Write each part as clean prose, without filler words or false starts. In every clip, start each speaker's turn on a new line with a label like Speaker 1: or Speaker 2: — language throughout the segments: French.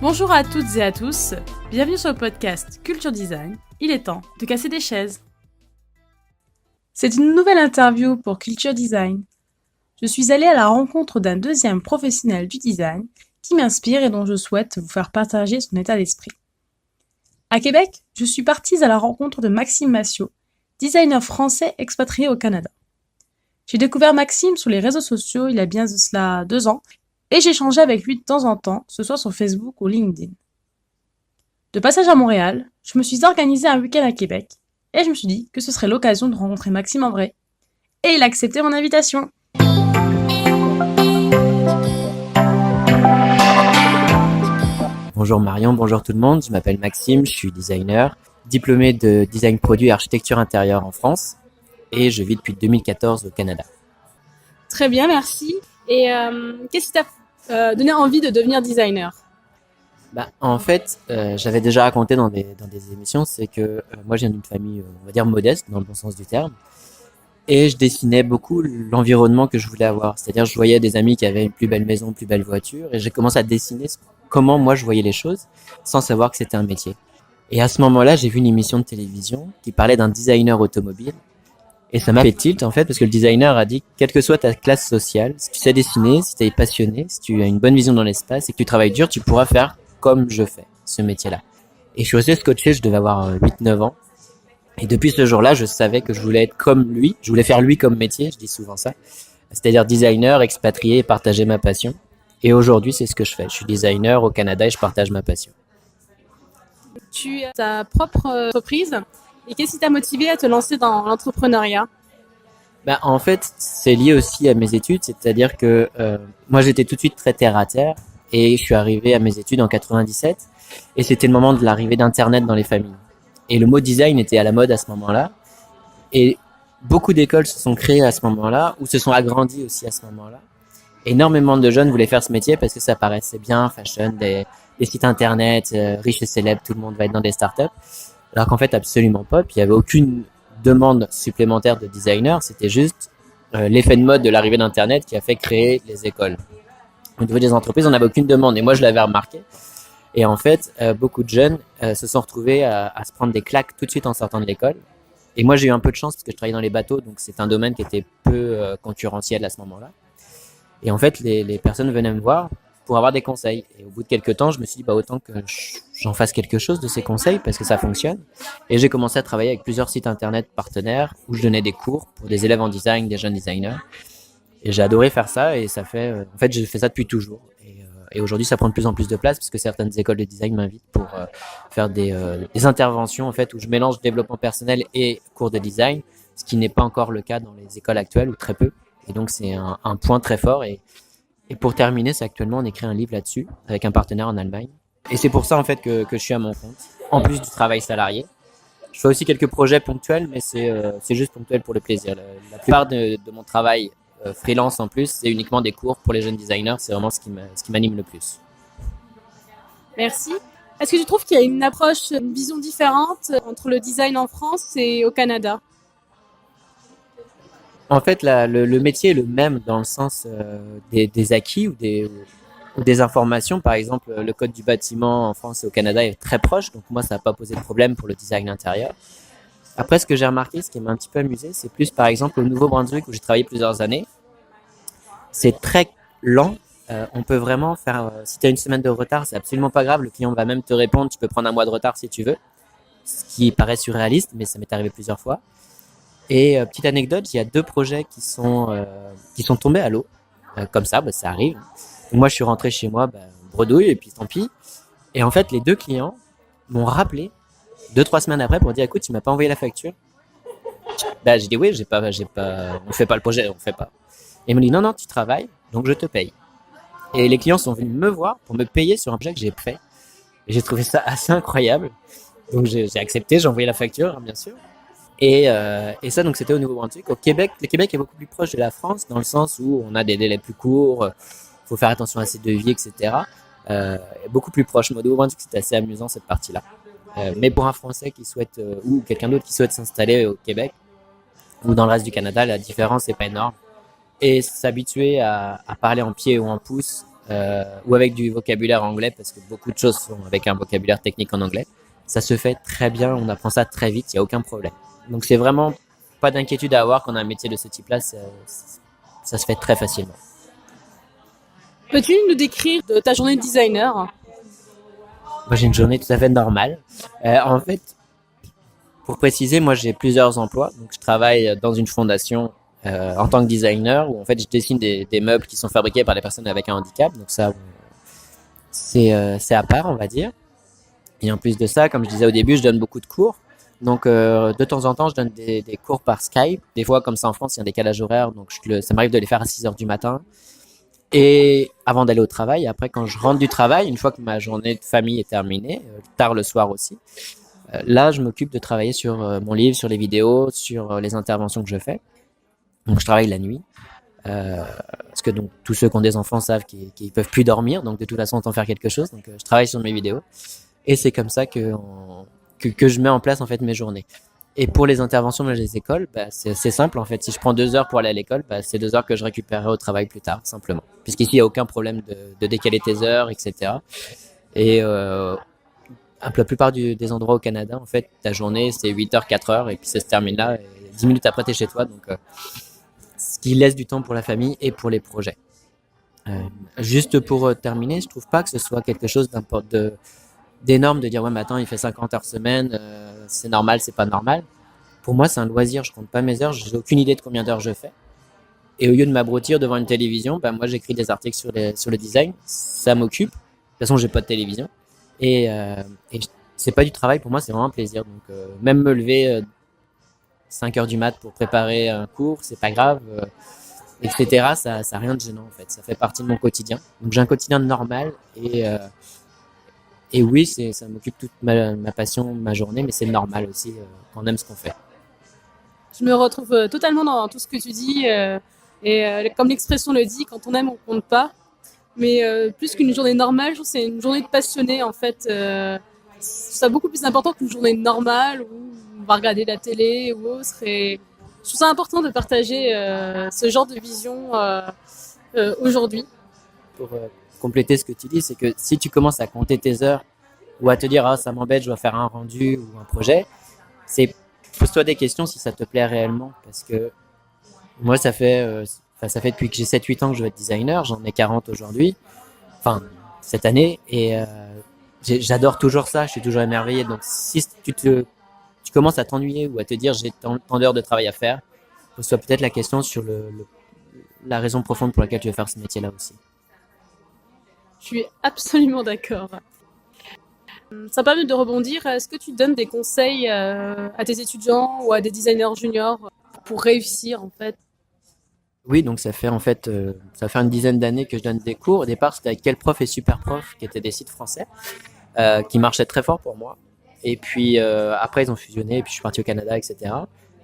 Speaker 1: Bonjour à toutes et à tous, bienvenue sur le podcast Culture Design. Il est temps de casser des chaises. C'est une nouvelle interview pour Culture Design. Je suis allée à la rencontre d'un deuxième professionnel du design qui m'inspire et dont je souhaite vous faire partager son état d'esprit. À Québec, je suis partie à la rencontre de Maxime Massiot, designer français expatrié au Canada. J'ai découvert Maxime sur les réseaux sociaux il y a bien de cela 2 ans et j'échangeais avec lui de temps en temps, que ce soit sur Facebook ou LinkedIn. De passage à Montréal, je me suis organisé un week-end à Québec et je me suis dit que ce serait l'occasion de rencontrer Maxime en vrai. Et il a accepté mon invitation.
Speaker 2: Bonjour Marion, bonjour tout le monde, je m'appelle Maxime, je suis designer, diplômé de design produit et architecture intérieure en France et je vis depuis 2014 au Canada.
Speaker 1: Très bien, merci. Et qu'est-ce qui t'a donné envie de devenir designer ?
Speaker 2: En fait, j'avais déjà raconté dans des émissions, c'est que moi je viens d'une famille, on va dire modeste, dans le bon sens du terme, et je dessinais beaucoup l'environnement que je voulais avoir. C'est-à-dire, je voyais des amis qui avaient une plus belle maison, une plus belle voiture, et j'ai commencé à dessiner comment moi je voyais les choses, sans savoir que c'était un métier. Et à ce moment-là, j'ai vu une émission de télévision qui parlait d'un designer automobile, et ça m'a fait tilt en fait, parce que le designer a dit, quelle que soit ta classe sociale, si tu sais dessiner, si tu es passionné, si tu as une bonne vision dans l'espace et que tu travailles dur, tu pourras faire comme je fais ce métier-là. Et je suis resté scotché, je devais avoir 8-9 ans. Et depuis ce jour-là, je savais que je voulais être comme lui. Je voulais faire lui comme métier, je dis souvent ça. C'est-à-dire designer, expatrié et partager ma passion. Et aujourd'hui, c'est ce que je fais. Je suis designer au Canada et je partage ma passion.
Speaker 1: Tu as ta propre entreprise. Et qu'est-ce qui t'a motivé à te lancer dans l'entrepreneuriat ?
Speaker 2: En fait, c'est lié aussi à mes études. C'est-à-dire que moi, j'étais tout de suite très terre à terre. Et je suis arrivé à mes études en 97. Et c'était le moment de l'arrivée d'Internet dans les familles. Et le mot design était à la mode à ce moment-là. Et beaucoup d'écoles se sont créées à ce moment-là, ou se sont agrandies aussi à ce moment-là. Énormément de jeunes voulaient faire ce métier parce que ça paraissait bien, fashion, des sites internet, riches et célèbres, tout le monde va être dans des startups. Alors qu'en fait, absolument pas. Puis il y avait aucune demande supplémentaire de designers. C'était juste l'effet de mode de l'arrivée d'Internet qui a fait créer les écoles. Au niveau des entreprises, on n'avait aucune demande. Et moi, je l'avais remarqué. Et en fait, beaucoup de jeunes se sont retrouvés à se prendre des claques tout de suite en sortant de l'école. Et moi, j'ai eu un peu de chance parce que je travaillais dans les bateaux, donc c'est un domaine qui était peu concurrentiel à ce moment-là. Et en fait, les personnes venaient me voir pour avoir des conseils. Et au bout de quelques temps, je me suis dit, autant que j'en fasse quelque chose de ces conseils parce que ça fonctionne. Et j'ai commencé à travailler avec plusieurs sites internet partenaires où je donnais des cours pour des élèves en design, des jeunes designers. Et j'ai adoré faire ça et ça fait, en fait, j'ai fait ça depuis toujours. Et aujourd'hui, ça prend de plus en plus de place parce que certaines écoles de design m'invitent pour faire des interventions en fait où je mélange développement personnel et cours de design, ce qui n'est pas encore le cas dans les écoles actuelles ou très peu. Et donc, c'est un point très fort. Et pour terminer, c'est actuellement, on écrit un livre là-dessus avec un partenaire en Allemagne. Et c'est pour ça en fait que je suis à mon compte, en plus du travail salarié. Je fais aussi quelques projets ponctuels, mais c'est juste ponctuel pour le plaisir. La plupart de mon travail freelance en plus, c'est uniquement des cours pour les jeunes designers. C'est vraiment ce qui m'anime le plus.
Speaker 1: Merci. Est-ce que tu trouves qu'il y a une approche, une vision différente entre le design en France et au Canada ?
Speaker 2: En fait, le métier est le même dans le sens des acquis ou des informations. Par exemple, le code du bâtiment en France et au Canada est très proche. Donc moi, ça n'a pas posé de problème pour le design intérieur. Après, ce que j'ai remarqué, ce qui m'a un petit peu amusé, c'est plus, par exemple, au Nouveau-Brunswick, où j'ai travaillé plusieurs années. C'est très lent. On peut vraiment faire... si tu as une semaine de retard, c'est absolument pas grave. Le client va même te répondre. Tu peux prendre un mois de retard si tu veux. Ce qui paraît surréaliste, mais ça m'est arrivé plusieurs fois. Et petite anecdote, il y a 2 projets qui sont tombés à l'eau. Comme ça, ça arrive. Donc, moi, je suis rentré chez moi, bredouille, et puis tant pis. Et en fait, les 2 clients m'ont rappelé 2-3 semaines après pour dire, écoute, tu m'as pas envoyé la facture. J'ai dit oui, on fait pas le projet, on fait pas. Et ils m'ont dit non, tu travailles, donc je te paye. Et les clients sont venus me voir pour me payer sur un projet que j'ai fait. Et j'ai trouvé ça assez incroyable. Donc j'ai accepté, j'ai envoyé la facture, bien sûr. Et ça, donc c'était au Nouveau-Brunswick. Au Québec, le Québec est beaucoup plus proche de la France dans le sens où on a des délais plus courts, faut faire attention à ses devis, etc. Beaucoup plus proche. Au Nouveau-Brunswick, c'était assez amusant cette partie-là. Mais pour un Français qui souhaite ou quelqu'un d'autre qui souhaite s'installer au Québec, ou dans le reste du Canada, la différence n'est pas énorme. Et s'habituer à parler en pied ou en pouce, ou avec du vocabulaire anglais, parce que beaucoup de choses sont avec un vocabulaire technique en anglais, ça se fait très bien, on apprend ça très vite, il n'y a aucun problème. Donc c'est vraiment pas d'inquiétude à avoir quand on a un métier de ce type-là, ça se fait très facilement.
Speaker 1: Peux-tu nous décrire ta journée de designer?
Speaker 2: Moi j'ai une journée tout à fait normale. En fait, pour préciser, moi j'ai plusieurs emplois. Donc je travaille dans une fondation en tant que designer où en fait je dessine des meubles qui sont fabriqués par les personnes avec un handicap. Donc ça, c'est à part, on va dire. Et en plus de ça, comme je disais au début, je donne beaucoup de cours. Donc de temps en temps, je donne des cours par Skype. Des fois, comme ça en France, il y a un décalage horaire, donc ça m'arrive de les faire à 6 heures du matin. Et avant d'aller au travail, après quand je rentre du travail, une fois que ma journée de famille est terminée, tard le soir aussi, là je m'occupe de travailler sur mon livre, sur les vidéos, sur les interventions que je fais. Donc je travaille la nuit. Parce que donc tous ceux qui ont des enfants savent qu'ils peuvent plus dormir, donc de toute façon autant faire quelque chose. Donc je travaille sur mes vidéos et c'est comme ça que je mets en place en fait mes journées. Et pour les interventions dans les écoles, c'est simple en fait. Si je prends 2 heures pour aller à l'école, c'est 2 heures que je récupérerai au travail plus tard, simplement. Puisqu'ici il n'y a aucun problème de décaler tes heures, etc. Et la plupart des endroits au Canada, en fait, ta journée c'est 8 heures, 4 heures et puis ça se termine là. Et 10 minutes après t'es chez toi, donc ce qui laisse du temps pour la famille et pour les projets. Juste pour terminer, je trouve pas que ce soit quelque chose d'énorme de dire ouais mais attends il fait 50 heures semaine, c'est normal, c'est pas normal. Pour moi c'est un loisir, je compte pas mes heures, j'ai aucune idée de combien d'heures je fais. Et au lieu de m'abrutir devant une télévision, moi j'écris des articles sur le design, ça m'occupe. De toute façon j'ai pas de télévision et c'est pas du travail pour moi, c'est vraiment un plaisir. Donc même me lever 5 heures du mat pour préparer un cours, c'est pas grave, etc. Ça a rien de gênant en fait, ça fait partie de mon quotidien. Donc j'ai un quotidien normal et oui, ça m'occupe toute ma passion, ma journée, mais c'est normal aussi quand on aime ce qu'on fait.
Speaker 1: Je me retrouve totalement dans tout ce que tu dis. Comme l'expression le dit, quand on aime, on compte pas. Mais plus qu'une journée normale, je trouve que c'est une journée de passionné en fait. C'est beaucoup plus important qu'une journée normale où on va regarder la télé ou autre. Et je trouve ça important de partager ce genre de vision aujourd'hui.
Speaker 2: Pour compléter ce que tu dis, c'est que si tu commences à compter tes heures ou à te dire ah ça m'embête, je dois faire un rendu ou un projet, pose-toi des questions si ça te plaît réellement, parce que moi ça fait depuis que j'ai 7-8 ans que je veux être designer, j'en ai 40 aujourd'hui, enfin cette année, et j'adore toujours ça, je suis toujours émerveillé. Donc si tu commences à t'ennuyer ou à te dire j'ai tant d'heures de travail à faire, pose-toi peut-être la question sur la raison profonde pour laquelle tu veux faire ce métier-là aussi.
Speaker 1: Je suis absolument d'accord. Ça me permet de rebondir. Est-ce que tu donnes des conseils à tes étudiants ou à des designers juniors pour réussir en fait?
Speaker 2: Oui, donc ça fait une dizaine d'années que je donne des cours. Au départ, c'était avec Quel prof et Super prof, qui étaient des sites français, qui marchaient très fort pour moi. Et puis après, ils ont fusionné, et puis je suis parti au Canada, etc.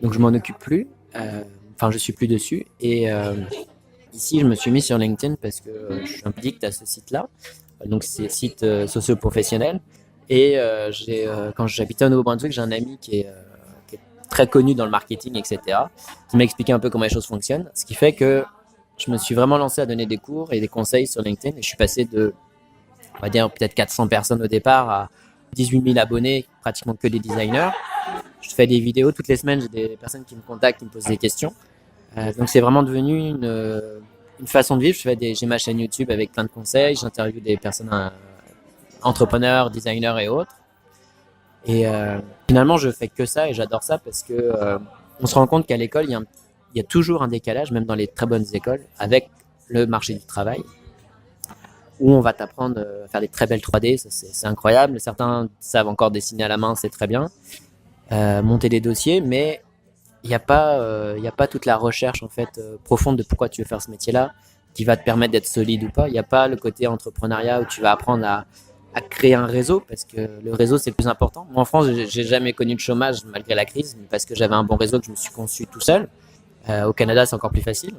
Speaker 2: Donc je m'en occupe plus. Je suis plus dessus. Et ici, je me suis mis sur LinkedIn parce que je suis impliqué à ce site-là. Donc c'est le site socio-professionnel. Et quand j'habitais au Nouveau-Brunswick, j'ai un ami qui est très connu dans le marketing, etc., qui m'a expliqué un peu comment les choses fonctionnent. Ce qui fait que je me suis vraiment lancé à donner des cours et des conseils sur LinkedIn. Et je suis passé on va dire, peut-être 400 personnes au départ à 18 000 abonnés, pratiquement que des designers. Je fais des vidéos toutes les semaines, j'ai des personnes qui me contactent, qui me posent des questions. Donc c'est vraiment devenu une façon de vivre. J'ai ma chaîne YouTube avec plein de conseils, j'interviewe des personnes entrepreneurs, designers et autres. Et finalement, je fais que ça et j'adore ça parce que on se rend compte qu'à l'école, il y a toujours un décalage, même dans les très bonnes écoles, avec le marché du travail, où on va t'apprendre à faire des très belles 3D, ça, c'est incroyable. Certains savent encore dessiner à la main, c'est très bien, monter des dossiers, mais il n'y a pas toute la recherche en fait profonde de pourquoi tu veux faire ce métier-là, qui va te permettre d'être solide ou pas. Il n'y a pas le côté entrepreneuriat où tu vas apprendre à créer un réseau, parce que le réseau c'est le plus important. Moi en France, j'ai jamais connu de chômage malgré la crise, parce que j'avais un bon réseau que je me suis conçu tout seul. Au Canada, c'est encore plus facile.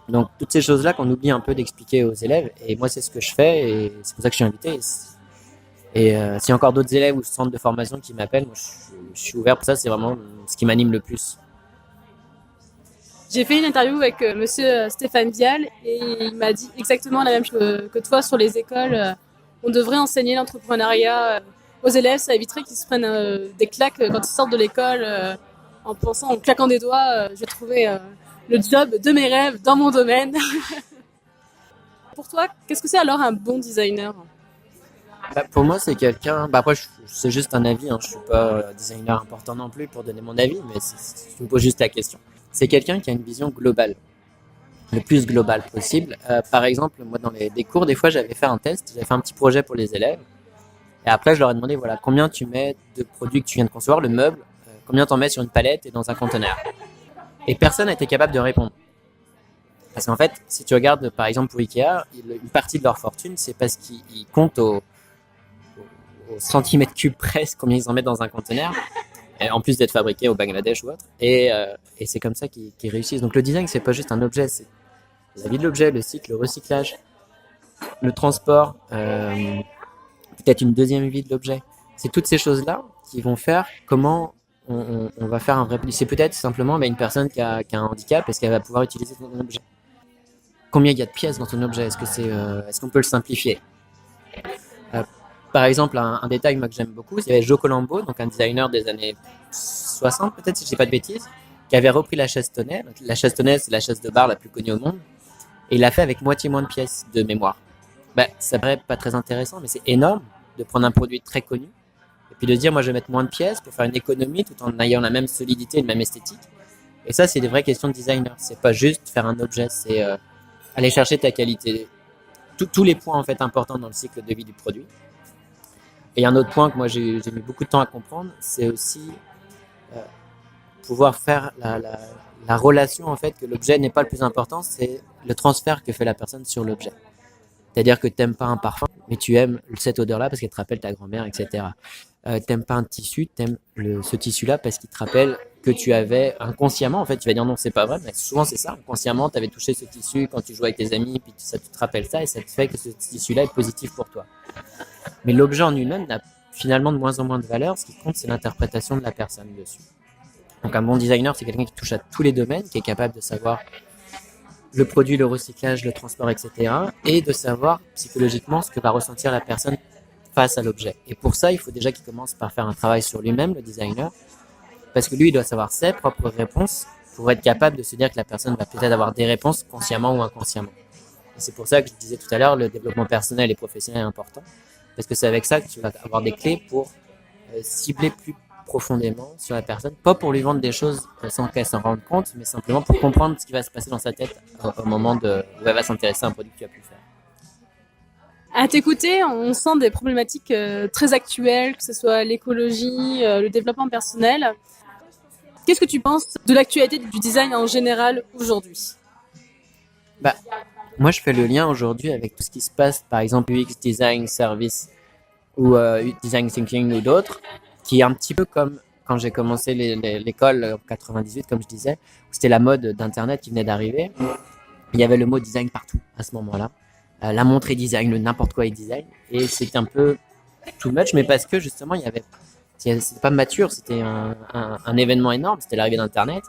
Speaker 2: Donc toutes ces choses-là qu'on oublie un peu d'expliquer aux élèves, et moi c'est ce que je fais, et c'est pour ça que je suis invité. Et s'il y a encore d'autres élèves ou centres de formation qui m'appellent, moi, je suis ouvert pour ça, c'est vraiment ce qui m'anime le plus.
Speaker 1: J'ai fait une interview avec monsieur Stéphane Vial et il m'a dit exactement la même chose que toi sur les écoles. On devrait enseigner l'entrepreneuriat aux élèves, ça éviterait qu'ils se prennent des claques quand ils sortent de l'école en pensant, en claquant des doigts, je vais trouver le job de mes rêves dans mon domaine. Pour toi, qu'est-ce que c'est alors un bon designer?
Speaker 2: Pour moi, c'est quelqu'un. Après, c'est juste un avis. Hein. Je suis pas designer important non plus pour donner mon avis, mais tu me poses juste la question. C'est quelqu'un qui a une vision globale, le plus globale possible. Par exemple, moi, dans des cours, des fois, j'avais fait un test. J'avais fait un petit projet pour les élèves. Et après, je leur ai demandé, voilà, combien tu mets de produits que tu viens de concevoir, le meuble, combien t'en mets sur une palette et dans un conteneur. Et personne n'a été capable de répondre. Parce qu'en fait, si tu regardes, par exemple, pour Ikea, une partie de leur fortune, c'est parce qu'ils comptent au centimètre cube presque combien ils en mettent dans un conteneur, en plus d'être fabriqués au Bangladesh ou autre. Et c'est comme ça qu'ils réussissent. Donc le design, c'est pas juste un objet, c'est la vie de l'objet, le cycle, le recyclage, le transport, peut-être une deuxième vie de l'objet. C'est toutes ces choses-là qui vont faire comment on va faire un vrai produit. C'est peut-être simplement une personne qui a un handicap, est-ce qu'elle va pouvoir utiliser ton objet? Combien il y a de pièces dans ton objet? Est-ce qu'on peut le simplifier? Par exemple, un détail moi, que j'aime beaucoup, il y avait Joe Colombo, donc un designer des années 60 peut-être, si je dis pas de bêtises, qui avait repris la chaise Tonnet. La chaise Tonnet, c'est la chaise de bar la plus connue au monde. Et il l'a fait avec moitié moins de pièces de mémoire. Ça paraît pas très intéressant, mais c'est énorme de prendre un produit très connu et puis de se dire, moi, je vais mettre moins de pièces pour faire une économie tout en ayant la même solidité et la même esthétique. Et ça, c'est des vraies questions de designer. C'est pas juste faire un objet, c'est aller chercher ta qualité. Tous les points, en fait, importants dans le cycle de vie du produit. Et un autre point que moi j'ai mis beaucoup de temps à comprendre, c'est aussi pouvoir faire la relation en fait que l'objet n'est pas le plus important, c'est le transfert que fait la personne sur l'objet. C'est-à-dire que t'aimes pas un parfum, mais tu aimes cette odeur-là parce qu'elle te rappelle ta grand-mère, etc. T'aimes pas un tissu, t'aimes ce tissu-là parce qu'il te rappelle que tu avais inconsciemment, en fait, tu vas dire non, c'est pas vrai, mais souvent c'est ça, inconsciemment, tu avais touché ce tissu quand tu jouais avec tes amis, puis ça te rappelle ça et ça te fait que ce tissu-là est positif pour toi. Mais l'objet en lui-même n'a finalement de moins en moins de valeur. Ce qui compte, c'est l'interprétation de la personne dessus. Donc un bon designer, c'est quelqu'un qui touche à tous les domaines, qui est capable de savoir le produit, le recyclage, le transport, etc. Et de savoir psychologiquement ce que va ressentir la personne face à l'objet. Et pour ça, il faut déjà qu'il commence par faire un travail sur lui-même, le designer, parce que lui, il doit savoir ses propres réponses pour être capable de se dire que la personne va peut-être avoir des réponses consciemment ou inconsciemment. Et c'est pour ça que je disais tout à l'heure, le développement personnel et professionnel est important. Parce que c'est avec ça que tu vas avoir des clés pour cibler plus profondément sur la personne. Pas pour lui vendre des choses sans qu'elle s'en rende compte, mais simplement pour comprendre ce qui va se passer dans sa tête au moment où elle va s'intéresser à un produit que tu as pu faire.
Speaker 1: À t'écouter, on sent des problématiques très actuelles, que ce soit l'écologie, le développement personnel. Qu'est-ce que tu penses de l'actualité du design en général aujourd'hui?
Speaker 2: Moi, je fais le lien aujourd'hui avec tout ce qui se passe, par exemple UX Design Service ou Design Thinking ou d'autres, qui est un petit peu comme quand j'ai commencé l'école en 98, comme je disais, où c'était la mode d'Internet qui venait d'arriver. Il y avait le mot design partout à ce moment-là. La montre est design, le n'importe quoi est design. Et c'était un peu too much, mais parce que justement, c'était pas mature, c'était un événement énorme, c'était l'arrivée d'Internet.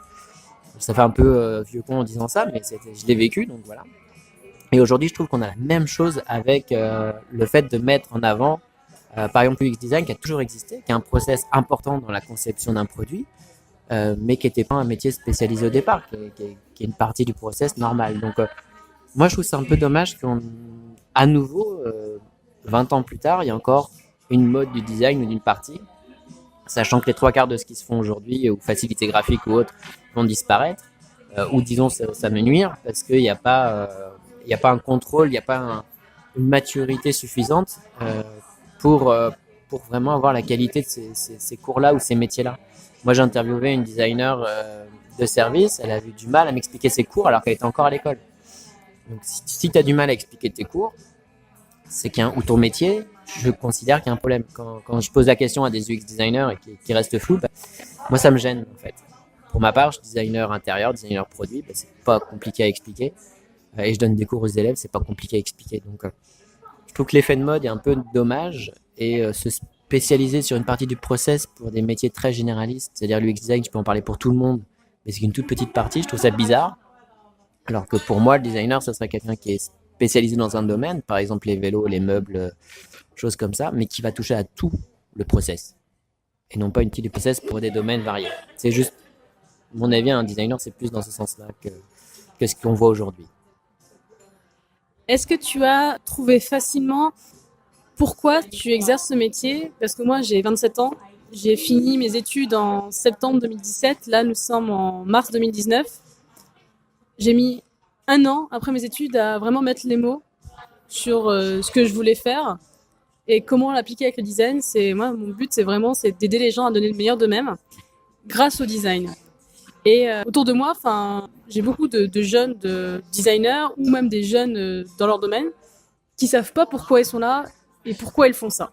Speaker 2: Ça fait un peu vieux con en disant ça, mais je l'ai vécu, donc voilà. Et aujourd'hui, je trouve qu'on a la même chose avec le fait de mettre en avant, par exemple, UX Design qui a toujours existé, qui est un process important dans la conception d'un produit, mais qui n'était pas un métier spécialisé au départ, qui est une partie du process normal. Donc, moi, je trouve ça un peu dommage qu'à nouveau, 20 ans plus tard, il y a encore une mode du design ou d'une partie, sachant que les 3/4 de ce qui se font aujourd'hui, ou facilité graphique ou autre, vont disparaître, ou disons, ça me nuire, parce qu'il n'y a pas... il n'y a pas un contrôle, il n'y a pas une maturité suffisante pour vraiment avoir la qualité de ces cours-là ou ces métiers-là. Moi, j'ai interviewé une designer de service, elle a eu du mal à m'expliquer ses cours alors qu'elle était encore à l'école. Donc, si tu as du mal à expliquer tes cours, c'est ou ton métier, je considère qu'il y a un problème. Quand je pose la question à des UX designers et qui restent flous, moi, ça me gêne en fait. Pour ma part, je suis designer intérieur, designer produit, c'est pas compliqué à expliquer. Et je donne des cours aux élèves, c'est pas compliqué à expliquer. Donc, je trouve que l'effet de mode est un peu dommage et se spécialiser sur une partie du process pour des métiers très généralistes, c'est-à-dire l'UX design, je peux en parler pour tout le monde, mais c'est qu'une toute petite partie. Je trouve ça bizarre. Alors que pour moi, le designer, ça serait quelqu'un qui est spécialisé dans un domaine, par exemple les vélos, les meubles, choses comme ça, mais qui va toucher à tout le process. Et non pas une petite process pour des domaines variés. C'est juste, mon avis, un designer, c'est plus dans ce sens-là que ce qu'on voit aujourd'hui.
Speaker 1: Est-ce que tu as trouvé facilement pourquoi tu exerces ce métier? Parce que moi, j'ai 27 ans. J'ai fini mes études en septembre 2017. Là, nous sommes en mars 2019. J'ai mis un an après mes études à vraiment mettre les mots sur ce que je voulais faire et comment l'appliquer avec le design. Moi, mon but, c'est d'aider les gens à donner le meilleur d'eux-mêmes grâce au design. Et autour de moi, j'ai beaucoup de jeunes designers ou même des jeunes dans leur domaine qui savent pas pourquoi ils sont là et pourquoi ils font ça.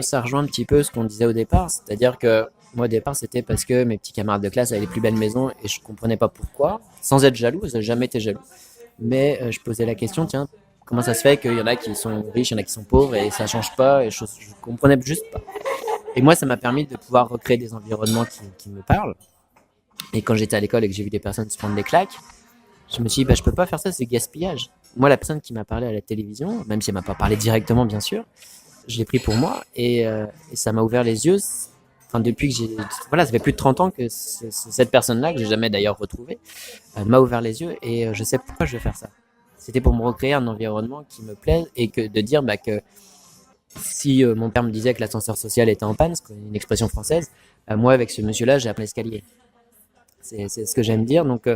Speaker 2: Ça rejoint un petit peu ce qu'on disait au départ, c'est-à-dire que moi au départ c'était parce que mes petits camarades de classe avaient les plus belles maisons et je comprenais pas pourquoi, sans être jaloux, j'ai jamais été jaloux, mais je posais la question, tiens, comment ça se fait qu'il y en a qui sont riches, il y en a qui sont pauvres et ça change pas et je comprenais juste pas. Et moi ça m'a permis de pouvoir recréer des environnements qui me parlent. Et quand j'étais à l'école et que j'ai vu des personnes se prendre des claques, je me suis dit, je peux pas faire ça, c'est gaspillage. Moi, la personne qui m'a parlé à la télévision, même si elle m'a pas parlé directement, bien sûr, je l'ai pris pour moi et ça m'a ouvert les yeux. Enfin, depuis que ça fait plus de 30 ans que cette personne-là, que j'ai jamais d'ailleurs retrouvée, m'a ouvert les yeux et je sais pourquoi je vais faire ça. C'était pour me recréer un environnement qui me plaise et que de dire que si mon père me disait que l'ascenseur social était en panne, c'est une expression française, moi, avec ce monsieur-là, j'ai appelé l'escalier. C'est ce que j'aime dire. Donc,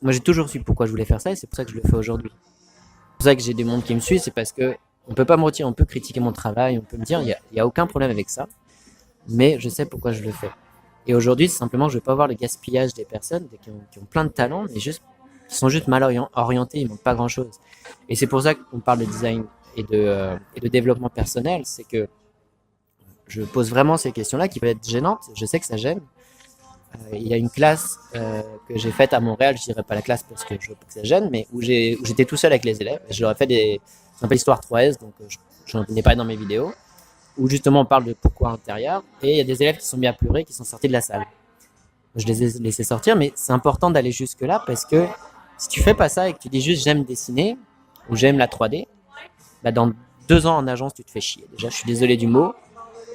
Speaker 2: moi, j'ai toujours su pourquoi je voulais faire ça et c'est pour ça que je le fais aujourd'hui. C'est pour ça que j'ai des mondes qui me suivent, c'est parce que on peut pas me retirer, on peut critiquer mon travail, on peut me dire, il y a aucun problème avec ça, mais je sais pourquoi je le fais. Et aujourd'hui, c'est simplement, je veux pas voir le gaspillage des personnes qui ont plein de talents, mais qui sont juste mal orientés, ils manquent pas grand chose. Et c'est pour ça qu'on parle de design et de développement personnel, c'est que je pose vraiment ces questions-là qui peuvent être gênantes, je sais que ça gêne. Il y a une classe que j'ai faite à Montréal, je dirais pas la classe parce que je veux pas que ça gêne, mais où j'étais tout seul avec les élèves. Je leur ai fait un peu l'histoire 3S, donc j'en ai parlé dans mes vidéos, où justement on parle de pourquoi intérieur, et il y a des élèves qui sont mis à pleurer, qui sont sortis de la salle. Je les ai laissés sortir, mais c'est important d'aller jusque-là parce que si tu fais pas ça et que tu dis juste j'aime dessiner ou j'aime la 3D, dans 2 ans en agence tu te fais chier. Déjà, je suis désolé du mot,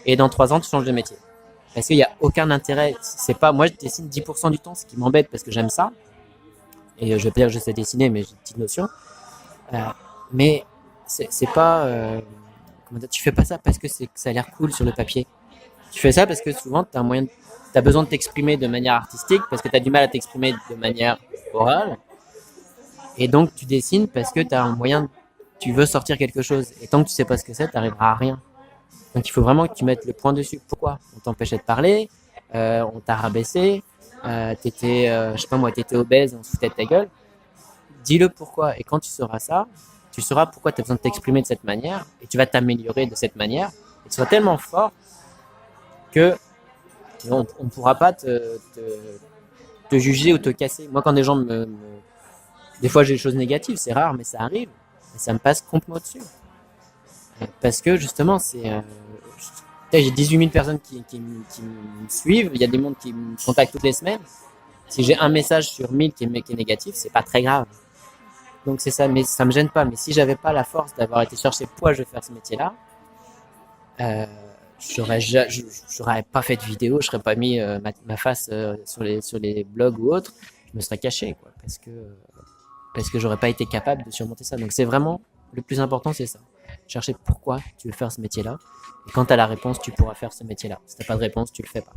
Speaker 2: et dans 3 ans tu changes de métier. Parce qu'il n'y a aucun intérêt. C'est pas, moi, je dessine 10% du temps, ce qui m'embête parce que j'aime ça. Et je vais pas dire que je sais dessiner, mais j'ai une petite notion. Mais c'est pas, comment dire, tu fais pas ça parce que ça a l'air cool sur le papier. Tu fais ça parce que souvent, t'as besoin de t'exprimer de manière artistique, parce que t'as du mal à t'exprimer de manière orale. Et donc, tu dessines parce que t'as un moyen, tu veux sortir quelque chose. Et tant que tu sais pas ce que c'est, t'arriveras à rien. Donc il faut vraiment que tu mettes le point dessus. Pourquoi? On t'empêchait de parler, on t'a rabaissé, je sais pas moi, t'étais obèse, on se foutait de ta gueule. Dis-le pourquoi. Et quand tu sauras ça, tu sauras pourquoi tu as besoin de t'exprimer de cette manière et tu vas t'améliorer de cette manière. Et tu seras tellement fort que on pourra pas te juger ou te casser. Moi, quand des gens des fois j'ai des choses négatives, c'est rare, mais ça arrive. Et ça me passe complètement dessus. Parce que justement, j'ai 18 000 personnes qui me suivent. Il y a des mondes qui me contactent toutes les semaines. Si j'ai un message sur 1000 qui est négatif, c'est pas très grave. Donc c'est ça, mais ça me gêne pas. Mais si j'avais pas la force d'avoir été chercher pourquoi je vais faire ce métier-là, j'aurais pas fait de vidéo, je serais pas mis ma face sur les blogs ou autres. Je me serais caché, quoi, parce que j'aurais pas été capable de surmonter ça. Donc c'est vraiment le plus important, c'est ça. Chercher pourquoi tu veux faire ce métier-là. Et quand tu as la réponse, tu pourras faire ce métier-là. Si tu n'as pas de réponse, tu le fais pas.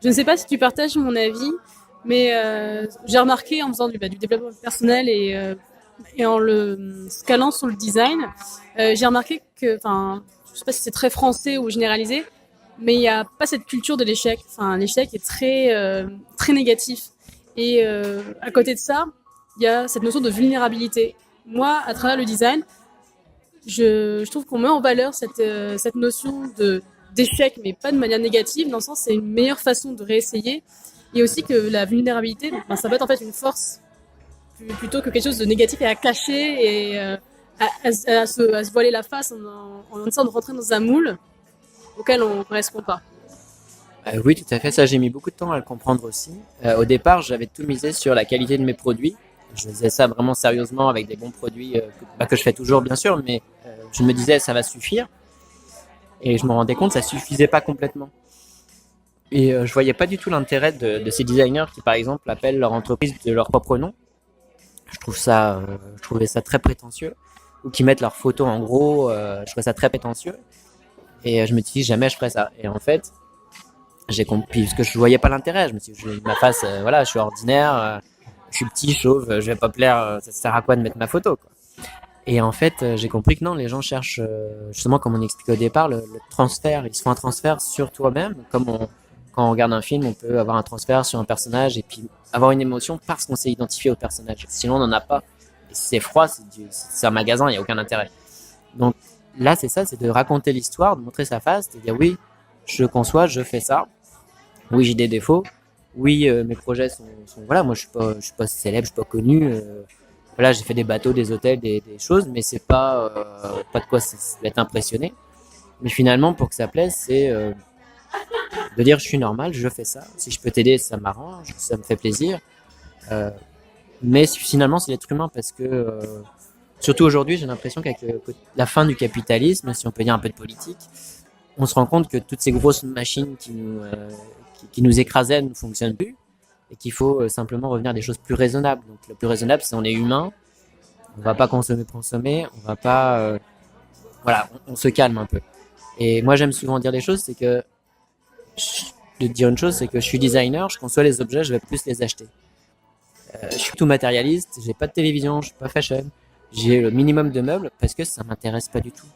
Speaker 1: Je ne sais pas si tu partages mon avis, mais j'ai remarqué en faisant du développement personnel et en le scalant sur le design, j'ai remarqué que, je sais pas si c'est très français ou généralisé, mais il n'y a pas cette culture de l'échec. L'échec est très négatif. Et à côté de ça, il y a cette notion de vulnérabilité. Moi, à travers le design, je trouve qu'on met en valeur cette notion d'échec, mais pas de manière négative, dans le sens c'est une meilleure façon de réessayer, et aussi que la vulnérabilité, ça peut être en fait une force plutôt que quelque chose de négatif et à cacher et à se voiler la face en essayant de rentrer dans un moule auquel on ne correspond pas.
Speaker 2: Oui, tout à fait. Ça, j'ai mis beaucoup de temps à le comprendre aussi. Au départ, j'avais tout misé sur la qualité de mes produits. Je faisais ça vraiment sérieusement avec des bons produits que je fais toujours, bien sûr, mais je me disais ça va suffire. Et je me rendais compte que ça suffisait pas complètement. Et je voyais pas du tout l'intérêt de ces designers qui, par exemple, appellent leur entreprise de leur propre nom. Je trouvais ça très prétentieux. Ou qui mettent leurs photos en gros. Je trouvais ça très prétentieux. Et je me suis dit jamais je ferais ça. Et en fait, j'ai compris parce que je voyais pas l'intérêt. Je me suis dit, ma face, voilà, je suis ordinaire, je suis petit, chauve, je vais pas plaire. Ça sert à quoi de mettre ma photo, quoi. Et en fait, j'ai compris que non, les gens cherchent justement, comme on expliquait au départ, le transfert. Ils se font un transfert sur toi-même, quand on regarde un film, on peut avoir un transfert sur un personnage et puis avoir une émotion parce qu'on s'est identifié au personnage. Sinon, on n'en a pas. Et si c'est froid, c'est un magasin, il n'y a aucun intérêt. Donc là, c'est ça, c'est de raconter l'histoire, de montrer sa face, de dire oui, je conçois, je fais ça. Oui, j'ai des défauts. Oui, mes projets voilà, moi je suis pas célèbre, je suis pas connu. Voilà, j'ai fait des bateaux, des hôtels, des choses, mais c'est pas de quoi être impressionné. Mais finalement, pour que ça plaise, c'est de dire je suis normal, je fais ça. Si je peux t'aider, ça m'arrange, ça me fait plaisir. Euh, mais finalement, c'est l'être humain parce que surtout aujourd'hui, j'ai l'impression qu'avec la fin du capitalisme, si on peut dire un peu de politique, on se rend compte que toutes ces grosses machines qui nous écrasaient ne fonctionnent plus et qu'il faut simplement revenir à des choses plus raisonnables. Donc le plus raisonnable, c'est on est humain, on va pas consommer, on va pas, voilà, on se calme un peu. Et moi, j'aime souvent dire des choses, c'est que de dire une chose, c'est que je suis designer, je conçois les objets, je vais plus les acheter. Je suis tout matérialiste, j'ai pas de télévision, je suis pas fashion, j'ai le minimum de meubles parce que ça m'intéresse pas du tout.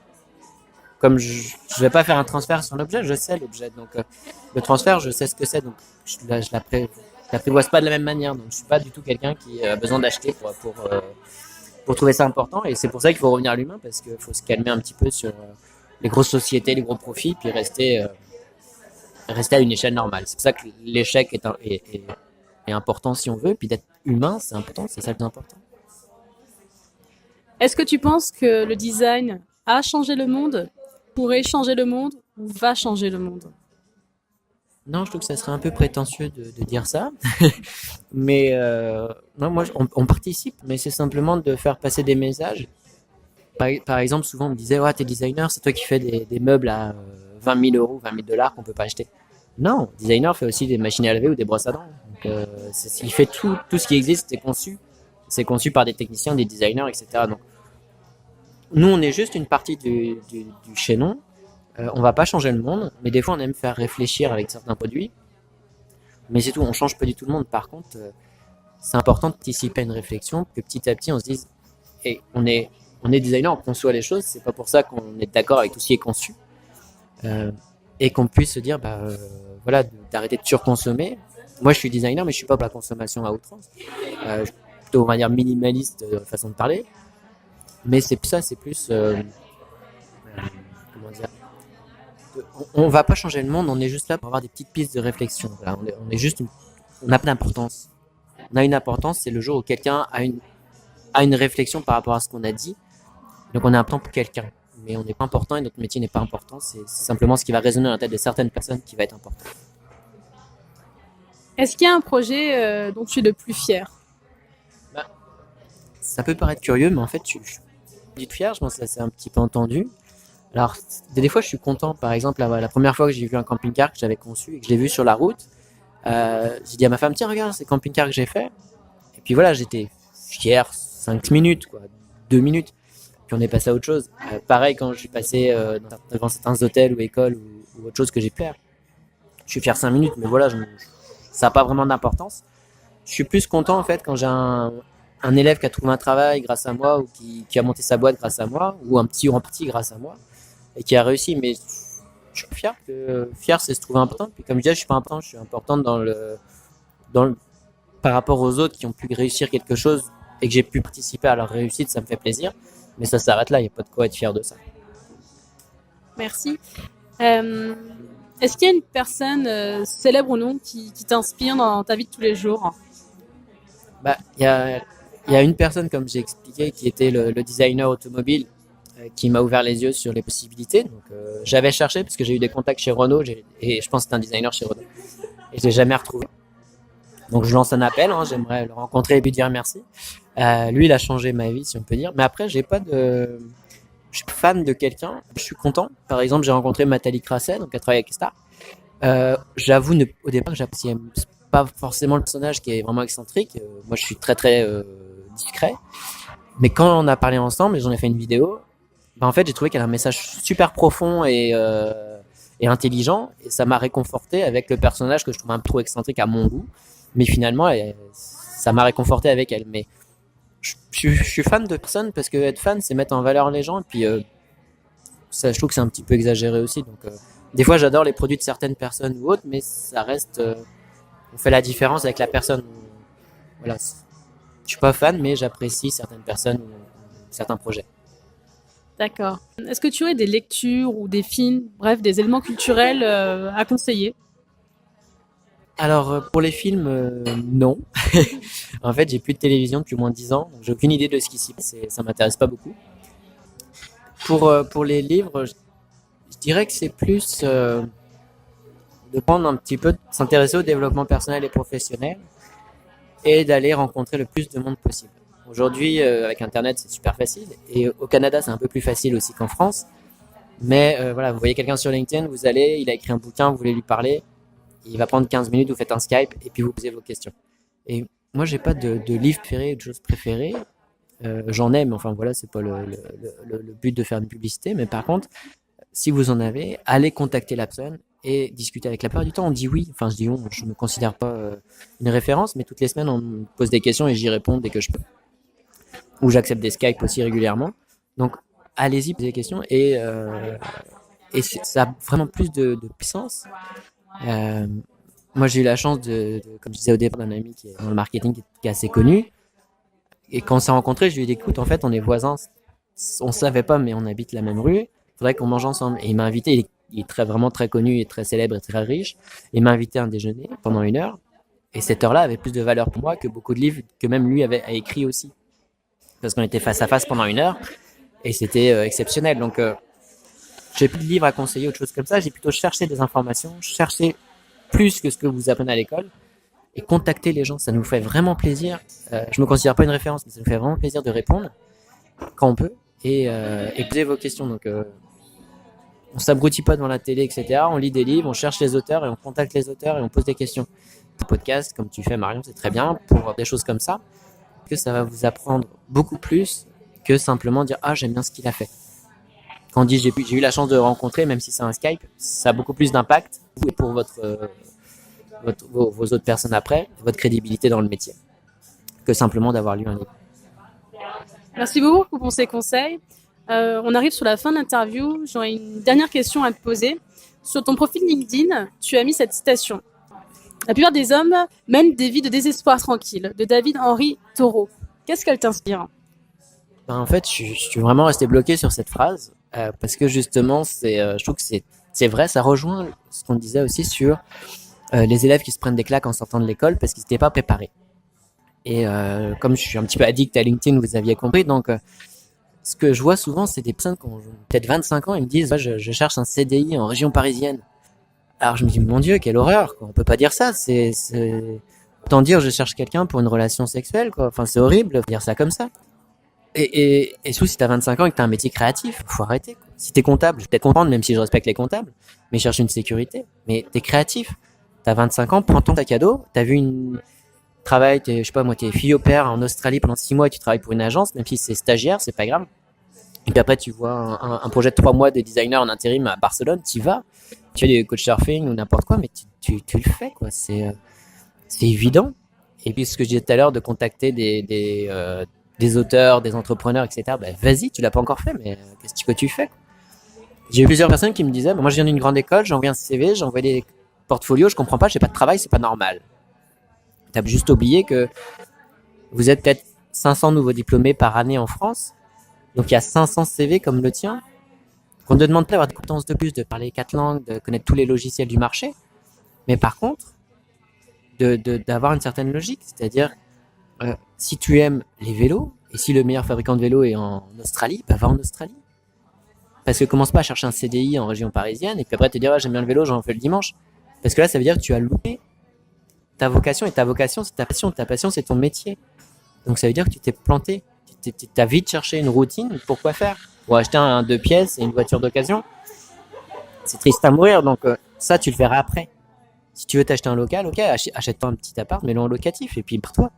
Speaker 2: Comme je vais pas faire un transfert sur l'objet, je sais l'objet. Donc le transfert, je sais ce que c'est. Donc je l'apprivoise pas de la même manière. Donc je suis pas du tout quelqu'un qui a besoin d'acheter pour trouver ça important. Et c'est pour ça qu'il faut revenir à l'humain parce qu'il faut se calmer un petit peu sur les grosses sociétés, les gros profits, puis rester à une échelle normale. C'est pour ça que l'échec est important si on veut. Puis d'être humain, c'est important. C'est ça le plus important.
Speaker 1: Est-ce que tu penses que le design a changé le monde, pourrait changer le monde ou va changer le monde?
Speaker 2: Non, je trouve que ça serait un peu prétentieux de dire ça. Mais non, on participe, mais c'est simplement de faire passer des messages. Par exemple, souvent on me disait, ouais, t'es designer, c'est toi qui fais des meubles à 20 000 euros, 20 000 dollars qu'on peut pas acheter. Non, designer fait aussi des machines à laver ou des brosses à dents. Donc, il fait tout ce qui existe, c'est conçu. C'est conçu par des techniciens, des designers, etc. Donc, nous, on est juste une partie du chaînon. On va pas changer le monde, mais des fois, on aime faire réfléchir avec certains produits. Mais c'est tout, on change pas du tout le monde. Par contre, c'est important d'anticiper une réflexion, que petit à petit, on se dise, hey, on est designer, on conçoit les choses, c'est pas pour ça qu'on est d'accord avec tout ce qui est conçu. Et qu'on puisse se dire, voilà, d'arrêter de surconsommer. Moi, je suis designer, mais je suis pas pour la consommation à outrance. Je suis plutôt, on va dire, minimaliste façon de parler. Mais c'est plus, comment dire, on va pas changer le monde, on est juste là pour avoir des petites pistes de réflexion. Voilà, on n'a pas d'importance. On a une importance, c'est le jour où quelqu'un a une réflexion par rapport à ce qu'on a dit. Donc on est important pour quelqu'un, mais on n'est pas important et notre métier n'est pas important. C'est simplement ce qui va résonner dans la tête de certaines personnes qui va être important.
Speaker 1: Est-ce qu'il y a un projet dont tu es le plus fier?
Speaker 2: Ça peut paraître curieux, mais en fait, je suis fier, je pense que ça c'est un petit peu entendu. Alors, des fois, je suis content. Par exemple, la première fois que j'ai vu un camping-car que j'avais conçu et que je l'ai vu sur la route, j'ai dit à ma femme, tiens, regarde, c'est le camping-car que j'ai fait. Et puis voilà, j'étais fier 5 minutes, quoi, 2 minutes. Puis on est passé à autre chose. Pareil, quand je suis passé devant certains hôtels ou écoles ou autre chose que j'ai pu faire. Je suis fier 5 minutes, mais voilà, ça n'a pas vraiment d'importance. Je suis plus content, en fait, quand j'ai un élève qui a trouvé un travail grâce à moi ou qui a monté sa boîte grâce à moi ou un petit ou en partie grâce à moi et qui a réussi. Mais je suis fier, c'est se trouver important. Puis comme je disais, je suis pas important, je suis important par rapport aux autres qui ont pu réussir quelque chose et que j'ai pu participer à leur réussite, ça me fait plaisir. Mais ça s'arrête là, il n'y a pas de quoi être fier de ça.
Speaker 1: Merci. Est-ce qu'il y a une personne, célèbre ou non, qui t'inspire dans ta vie de tous les jours?
Speaker 2: Il y a une personne, comme j'ai expliqué, qui était le designer automobile qui m'a ouvert les yeux sur les possibilités. Donc, j'avais cherché parce que j'ai eu des contacts chez Renault et je pense que c'est un designer chez Renault. Et je l'ai jamais retrouvé. Donc, je lance un appel. J'aimerais le rencontrer et lui dire merci. Lui, il a changé ma vie, si on peut dire. Mais après, je suis fan de quelqu'un. Je suis content. Par exemple, j'ai rencontré Nathalie Crasset, donc elle travaille avec Star. J'avoue au départ que j'appréciais pas forcément le personnage qui est vraiment excentrique. Moi, je suis très très discret. Mais quand on a parlé ensemble et j'en ai fait une vidéo, en fait, j'ai trouvé qu'elle a un message super profond et intelligent. Et ça m'a réconforté avec le personnage que je trouve un peu trop excentrique à mon goût. Mais finalement, ça m'a réconforté avec elle. Mais je suis fan de personnes parce que être fan, c'est mettre en valeur les gens. Et puis, ça, je trouve que c'est un petit peu exagéré aussi. Donc, des fois, j'adore les produits de certaines personnes ou autres, mais ça reste. On fait la différence avec la personne. Voilà. Je suis pas fan, mais j'apprécie certaines personnes ou certains projets.
Speaker 1: D'accord. Est-ce que tu aurais des lectures ou des films, bref, des éléments culturels à conseiller?
Speaker 2: Alors, pour les films, non. En fait, j'ai plus de télévision depuis moins de 10 ans, donc j'ai aucune idée de ce qui s'y passe et ça m'intéresse pas beaucoup. Pour les livres, je dirais que c'est plus de prendre un petit peu, de s'intéresser au développement personnel et professionnel et d'aller rencontrer le plus de monde possible. Aujourd'hui, avec Internet, c'est super facile. Et au Canada, c'est un peu plus facile aussi qu'en France. Mais voilà, vous voyez quelqu'un sur LinkedIn, vous allez, il a écrit un bouquin, vous voulez lui parler, il va prendre 15 minutes, vous faites un Skype et puis vous posez vos questions. Et moi, j'ai pas de livre préféré, de choses préférées. J'en ai, mais enfin voilà, c'est pas le but de faire une publicité. Mais par contre, si vous en avez, allez contacter la personne et discuter avec la plupart du temps. On dit oui, enfin je dis on, je me considère pas une référence, mais toutes les semaines on me pose des questions et j'y réponds dès que je peux. Ou j'accepte des Skype aussi régulièrement. Donc allez-y, posez des questions et ça a vraiment plus de puissance. Euh, Moi j'ai eu la chance comme je disais au départ, d'un ami qui est dans le marketing qui est assez connu. Et quand on s'est rencontrés, je lui ai dit écoute, en fait on est voisins, on savait pas mais on habite la même rue. Faudrait qu'on mange ensemble. Et il m'a invité, il est vraiment très connu et très célèbre et très riche. Il m'a invité à un déjeuner pendant 1 heure. Et cette heure-là avait plus de valeur pour moi que beaucoup de livres que même lui a écrit aussi. Parce qu'on était face à face pendant 1 heure et c'était exceptionnel. Donc, j'ai plus de livres à conseiller, autre chose comme ça. J'ai plutôt cherché des informations, cherché plus que ce que vous apprenez à l'école et contacter les gens. Ça nous fait vraiment plaisir. Je me considère pas une référence, mais ça nous fait vraiment plaisir de répondre quand on peut et poser vos questions. Donc, on s'abrutit pas devant la télé, etc. On lit des livres, on cherche les auteurs et on contacte les auteurs et on pose des questions. Pour podcast, comme tu fais Marion, c'est très bien pour des choses comme ça, que ça va vous apprendre beaucoup plus que simplement dire ah j'aime bien ce qu'il a fait. Quand on dit j'ai eu la chance de le rencontrer, même si c'est un Skype, ça a beaucoup plus d'impact pour vos autres personnes après, votre crédibilité dans le métier, que simplement d'avoir lu un livre.
Speaker 1: Merci beaucoup pour ces conseils. On arrive sur la fin de l'interview. J'aurais une dernière question à te poser. Sur ton profil LinkedIn, tu as mis cette citation. La plupart des hommes mènent des vies de désespoir tranquille, de David Henry Thoreau. Qu'est-ce qu'elle t'inspire?
Speaker 2: En fait, je suis vraiment resté bloqué sur cette phrase parce que justement, je trouve que c'est vrai, ça rejoint ce qu'on disait aussi sur les élèves qui se prennent des claques en sortant de l'école parce qu'ils n'étaient pas préparés. Et comme je suis un petit peu addict à LinkedIn, vous aviez compris, donc ce que je vois souvent, c'est des personnes qui ont peut-être 25 ans et me disent ouais, je cherche un CDI en région parisienne. Alors je me dis mon Dieu, quelle horreur, quoi. On peut pas dire ça. Autant dire je cherche quelqu'un pour une relation sexuelle, quoi. Enfin c'est horrible de dire ça comme ça. Et surtout si t'as 25 ans et que t'as un métier créatif, faut arrêter, quoi. Si t'es comptable, je vais peut-être comprendre, même si je respecte les comptables, mais cherche une sécurité. Mais t'es créatif. T'as 25 ans, prends ton sac à dos. T'as vu une travail, je sais pas moi, t'es fille au père en Australie pendant 6 mois et tu travailles pour une agence, même si c'est stagiaire, c'est pas grave. Et puis après, tu vois un projet de 3 mois de designer en intérim à Barcelone, tu vas, tu fais des coach surfing ou n'importe quoi, mais tu le fais, quoi. C'est évident. Et puis, ce que je disais tout à l'heure, de contacter des auteurs, des entrepreneurs, etc., ben, vas-y, tu l'as pas encore fait, mais qu'est-ce que tu fais, quoi. J'ai eu plusieurs personnes qui me disaient, moi, je viens d'une grande école, j'envoie un CV, j'envoie des portfolios, je comprends pas, j'ai pas de travail, c'est pas normal. T'as juste oublié que vous êtes peut-être 500 nouveaux diplômés par année en France. Donc, il y a 500 CV comme le tien. On ne demande pas d'avoir des compétences de plus, de parler 4 langues, de connaître tous les logiciels du marché. Mais par contre, d'avoir une certaine logique. C'est-à-dire, si tu aimes les vélos, et si le meilleur fabricant de vélos est en Australie, bah va en Australie. Parce que commence pas à chercher un CDI en région parisienne et puis après te dire, j'aime bien le vélo, j'en fais le dimanche. Parce que là, ça veut dire que tu as loupé ta vocation, et ta vocation, c'est ta passion, c'est ton métier. Donc ça veut dire que tu t'es planté. Tu as vite cherché une routine. Pourquoi faire? Pour acheter un 2 pièces et une voiture d'occasion. C'est triste à mourir, donc ça, tu le feras après. Si tu veux t'acheter un local, ok, achète-toi un petit appart, mets-le en locatif, et puis pour toi.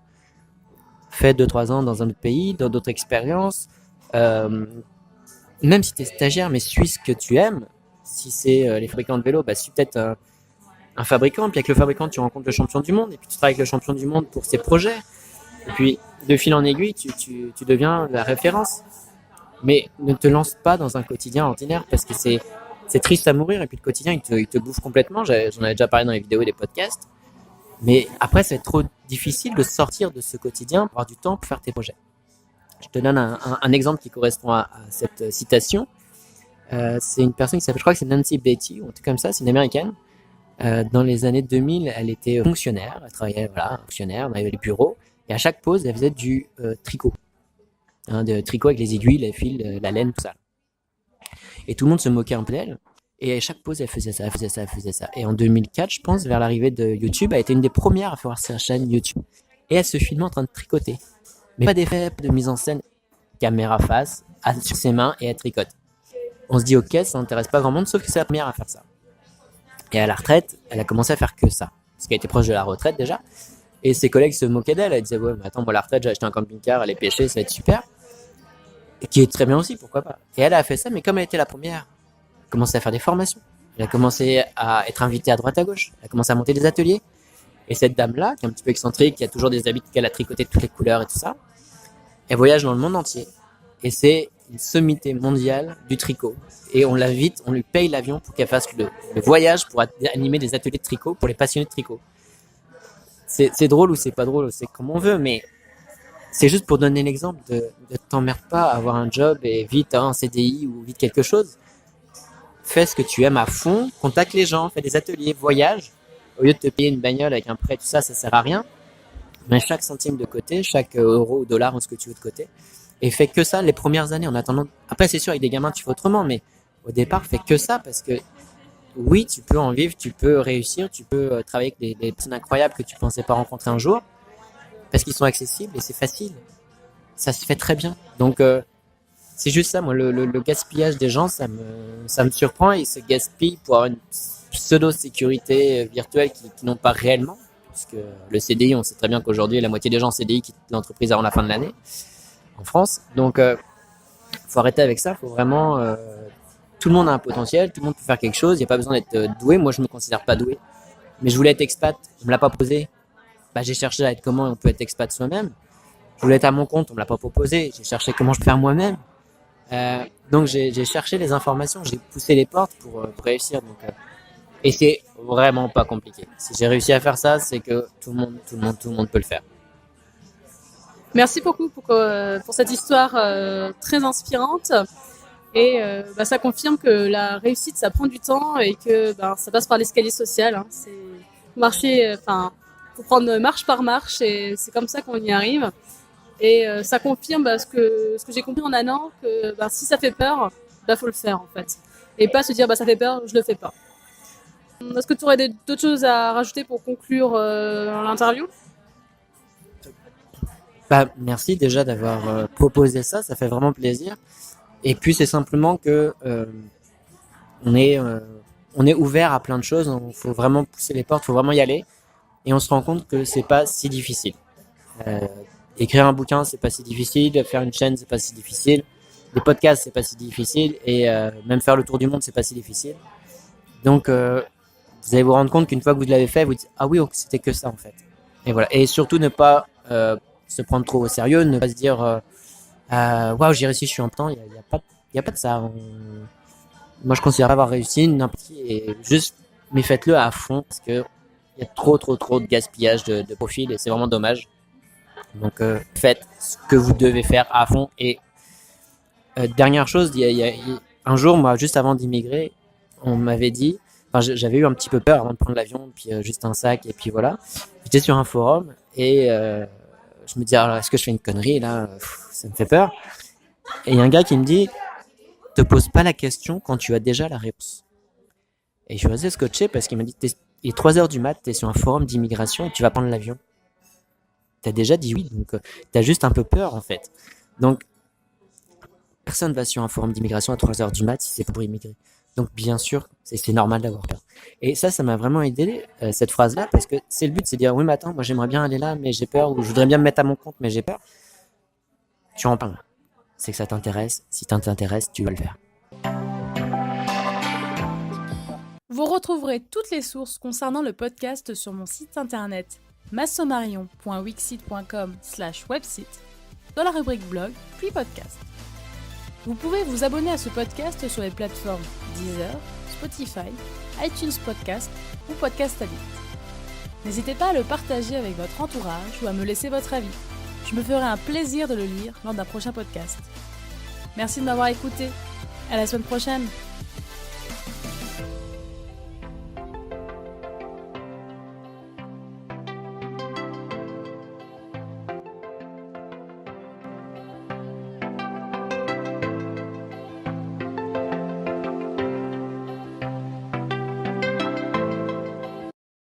Speaker 2: Fais 2-3 ans dans un autre pays, dans d'autres expériences. Même si tu es stagiaire, mais suis ce que tu aimes. Si c'est les fabricants de vélos, suis peut-être un fabricant, puis avec le fabricant, tu rencontres le champion du monde, et puis tu travailles avec le champion du monde pour ses projets. Et puis, de fil en aiguille, tu deviens la référence. Mais ne te lance pas dans un quotidien ordinaire, parce que c'est triste à mourir, et puis le quotidien, il te bouffe complètement. J'en avais déjà parlé dans les vidéos et les podcasts. Mais après, ça va être trop difficile de sortir de ce quotidien pour avoir du temps pour faire tes projets. Je te donne un exemple qui correspond à cette citation. C'est une personne qui s'appelle, je crois que c'est Nancy Beatty, ou un truc comme ça, c'est une américaine. Dans les années 2000, elle était fonctionnaire, elle travaillait, fonctionnaire, elle avait les bureaux, et à chaque pause, elle faisait du tricot. De tricot avec les aiguilles, les fils, la laine, tout ça. Et tout le monde se moquait un peu d'elle. Et à chaque pause, elle faisait ça. Et en 2004, je pense, vers l'arrivée de YouTube, elle a été une des premières à faire sa chaîne YouTube. Et elle se filmait en train de tricoter. Mais pas d'effet, de mise en scène. Caméra face, sur ses mains, et elle tricote. On se dit, ok, ça n'intéresse pas grand monde, sauf que c'est la première à faire ça. Et à la retraite, elle a commencé à faire que ça. Parce qu'elle était proche de la retraite déjà. Et ses collègues se moquaient d'elle. Elle disait, ouais, mais attends, moi, à la retraite, j'ai acheté un camping-car, aller pêcher, ça va être super. Et qui est très bien aussi, pourquoi pas. Et elle a fait ça, mais comme elle était la première, elle a commencé à faire des formations. Elle a commencé à être invitée à droite à gauche. Elle a commencé à monter des ateliers. Et cette dame-là, qui est un petit peu excentrique, qui a toujours des habits qu'elle a tricotés de toutes les couleurs et tout ça, elle voyage dans le monde entier. Et c'est une sommité mondiale du tricot. Et on l'invite, on lui paye l'avion pour qu'elle fasse le voyage pour animer des ateliers de tricot pour les passionnés de tricot. C'est drôle ou c'est pas drôle, c'est comme on veut, mais c'est juste pour donner l'exemple de t'emmerde pas à avoir un job et vite un CDI ou vite quelque chose. Fais ce que tu aimes à fond, contacte les gens, fais des ateliers, voyage. Au lieu de te payer une bagnole avec un prêt, tout ça, ça sert à rien. Mets chaque centime de côté, chaque euro ou dollar ou ce que tu veux de côté. Et fais que ça les premières années en attendant. Après, c'est sûr, avec des gamins, tu fais autrement, mais au départ, fais que ça parce que oui, tu peux en vivre, tu peux réussir, tu peux travailler avec des personnes incroyables que tu pensais pas rencontrer un jour parce qu'ils sont accessibles et c'est facile. Ça se fait très bien. Donc, c'est juste ça, moi, le gaspillage des gens, ça me surprend et se gaspille pour avoir une pseudo-sécurité virtuelle qui n'ont pas réellement. Parce que le CDI, on sait très bien qu'aujourd'hui, la moitié des gens en CDI quittent l'entreprise avant la fin de l'année en France. Donc, faut arrêter avec ça. Faut vraiment. Tout le monde a un potentiel, tout le monde peut faire quelque chose. Il n'y a pas besoin d'être doué. Moi, je me considère pas doué, mais je voulais être expat. On me l'a pas posé. J'ai cherché à être comment on peut être expat soi-même. Je voulais être à mon compte. On me l'a pas proposé. J'ai cherché comment je peux faire moi-même. Donc, j'ai cherché les informations. J'ai poussé les portes pour réussir. Donc, et c'est vraiment pas compliqué. Si j'ai réussi à faire ça, c'est que tout le monde peut le faire.
Speaker 1: Merci beaucoup pour cette histoire très inspirante. Et ça confirme que la réussite, ça prend du temps et que ça passe par l'escalier social. Hein. C'est marcher, faut prendre marche par marche et c'est comme ça qu'on y arrive. Et ça confirme ce que j'ai compris en un an, que si ça fait peur, faut le faire en fait. Et pas se dire ça fait peur, je le fais pas. Est-ce que tu aurais d'autres choses à rajouter pour conclure l'interview ?
Speaker 2: Merci déjà d'avoir proposé ça, ça fait vraiment plaisir. Et puis c'est simplement que on est ouvert à plein de choses. Il faut vraiment pousser les portes, il faut vraiment y aller. Et on se rend compte que c'est pas si difficile. Écrire un bouquin, c'est pas si difficile. Faire une chaîne, c'est pas si difficile. Des podcasts, c'est pas si difficile. Et même faire le tour du monde, c'est pas si difficile. Donc vous allez vous rendre compte qu'une fois que vous l'avez fait, vous dites ah oui, c'était que ça en fait. Et voilà. Et surtout ne pas se prendre trop au sérieux, ne pas se dire waouh, j'ai réussi, je suis en temps. Il y a pas de ça. Moi, je considère pas avoir réussi n'importe qui, et juste, mais faites-le à fond parce que il y a trop de gaspillage de profil et c'est vraiment dommage. Donc, faites ce que vous devez faire à fond. Et dernière chose, il y a un jour, moi, juste avant d'immigrer, on m'avait dit, j'avais eu un petit peu peur avant de prendre l'avion, puis juste un sac, et puis voilà. J'étais sur un forum et je me dis, alors, est-ce que je fais une connerie là? Ça me fait peur. Et il y a un gars qui me dit, te pose pas la question quand tu as déjà la réponse. Et je suis resté scotché parce qu'il m'a dit, il est 3 heures du mat, t'es sur un forum d'immigration et tu vas prendre l'avion. T'as déjà dit oui, donc t'as juste un peu peur en fait. Donc, personne va sur un forum d'immigration à 3 heures du mat si c'est pas pour immigrer. Donc bien sûr, c'est normal d'avoir peur. Et ça m'a vraiment aidé, cette phrase-là, parce que c'est le but, c'est de dire, oui mais attends, moi j'aimerais bien aller là, mais j'ai peur, ou je voudrais bien me mettre à mon compte, mais j'ai peur. Tu en parles. C'est que ça t'intéresse. Si ça t'intéresse, tu vas le faire.
Speaker 1: Vous retrouverez toutes les sources concernant le podcast sur mon site internet massomarion.wixsite.com/website dans la rubrique blog puis podcast. Vous pouvez vous abonner à ce podcast sur les plateformes Deezer, Spotify, iTunes Podcast ou Podcast Addict. N'hésitez pas à le partager avec votre entourage ou à me laisser votre avis. Je me ferai un plaisir de le lire lors d'un prochain podcast. Merci de m'avoir écouté. À la semaine prochaine.